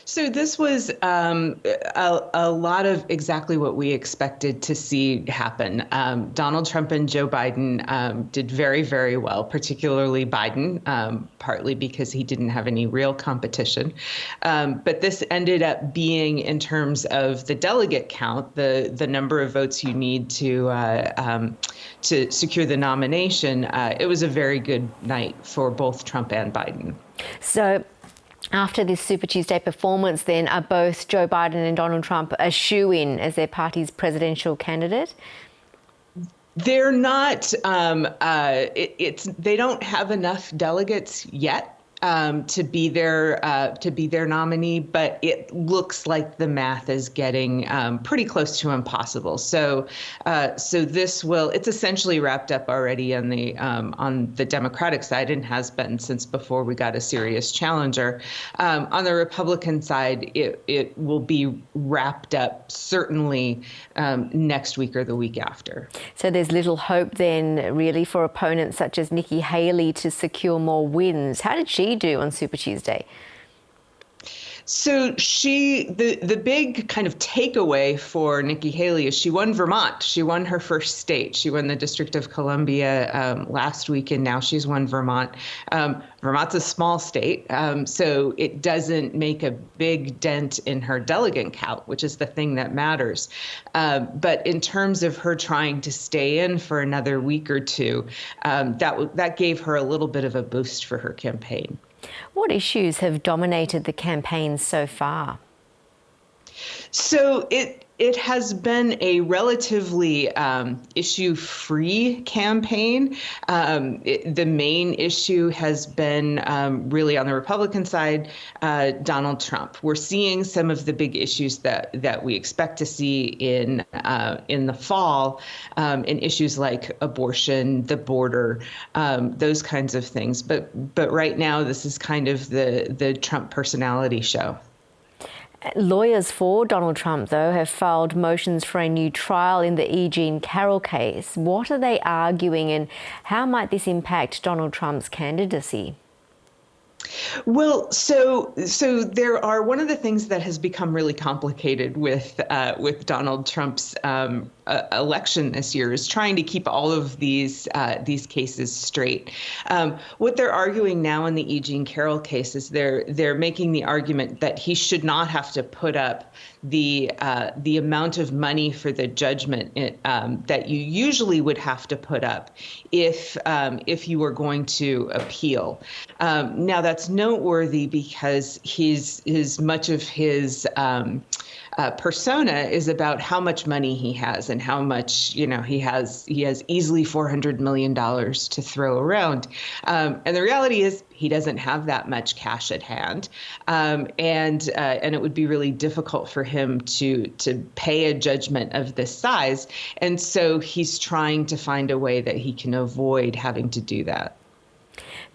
So this was a lot of exactly what we expected to see happen. Donald Trump and Joe Biden did very, very well, particularly Biden, partly because he didn't have any real competition. But this ended up being, in terms of the delegate count, the number of votes you need to secure the nomination. It was a very good night for both Trump and Biden. So after this Super Tuesday performance, then, are both Joe Biden and Donald Trump a shoo-in as their party's presidential candidate? They're not. They don't have enough delegates yet to be their nominee, but it looks like the math is getting pretty close to impossible. So it's essentially wrapped up already on the Democratic side, and has been since before we got a serious challenger. On the Republican side, it will be wrapped up certainly next week or the week after. So there's little hope then, really, for opponents such as Nikki Haley to secure more wins. How did she do on Super Tuesday? So the big kind of takeaway for Nikki Haley is she won Vermont. She won her first state. She won the District of Columbia last week, and now she's won Vermont. Vermont's a small state, so it doesn't make a big dent in her delegate count, which is the thing that matters. But in terms of her trying to stay in for another week or two, that gave her a little bit of a boost for her campaign. What issues have dominated the campaign so far? So it has been a relatively issue-free campaign. The main issue has been really on the Republican side, Donald Trump. We're seeing some of the big issues that we expect to see in the fall, in issues like abortion, the border, those kinds of things. But right now, this is kind of the Trump personality show. Lawyers for Donald Trump, though, have filed motions for a new trial in the E. Jean Carroll case. What are they arguing, and how might this impact Donald Trump's candidacy? Well, so there are, one of the things that has become really complicated with Donald Trump's election this year is trying to keep all of these cases straight. What they're arguing now in the E. Jean Carroll case is they're making the argument that he should not have to put up the amount of money for the judgment that you usually would have to put up if you were going to appeal. Now that's noteworthy because much of his persona is about how much money he has and how much, he has easily $400 million to throw around. And the reality is he doesn't have that much cash at hand. And it would be really difficult for him to pay a judgment of this size. And so he's trying to find a way that he can avoid having to do that.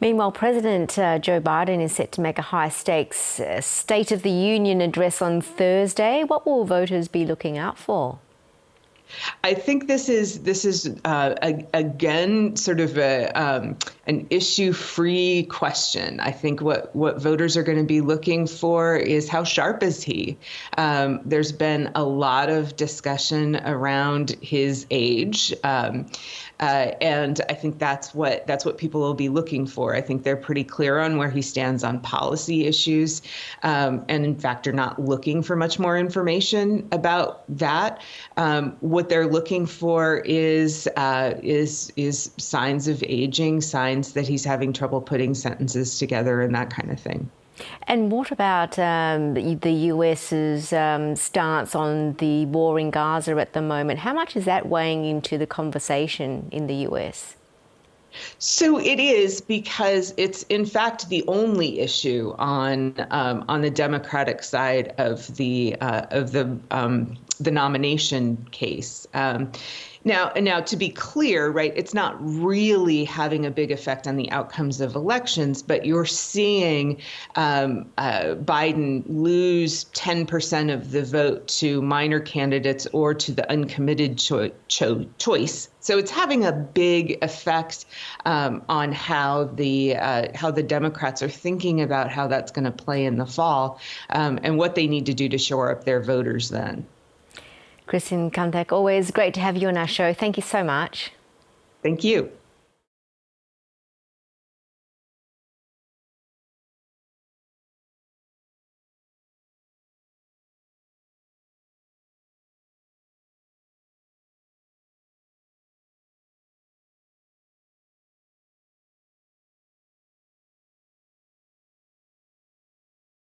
Meanwhile, President Joe Biden is set to make a high-stakes State of the Union address on Thursday. What will voters be looking out for? I think this is again sort of an issue-free question. I think what voters are going to be looking for is how sharp is he. There's been a lot of discussion around his age. And I think that's what people will be looking for. I think they're pretty clear on where he stands on policy issues, and in fact are not looking for much more information about that. What they're looking for is signs of aging, signs that he's having trouble putting sentences together, and that kind of thing. And what about the US's stance on the war in Gaza at the moment? How much is that weighing into the conversation in the US? So it is, because it's in fact the only issue on the Democratic side of the nomination case. Now, to be clear, right, it's not really having a big effect on the outcomes of elections, but you're seeing Biden lose 10% of the vote to minor candidates or to the uncommitted choice. So it's having a big effect on how the Democrats are thinking about how that's going to play in the fall, and what they need to do to shore up their voters then. Kristin Kanthak, always great to have you on our show. Thank you so much. Thank you.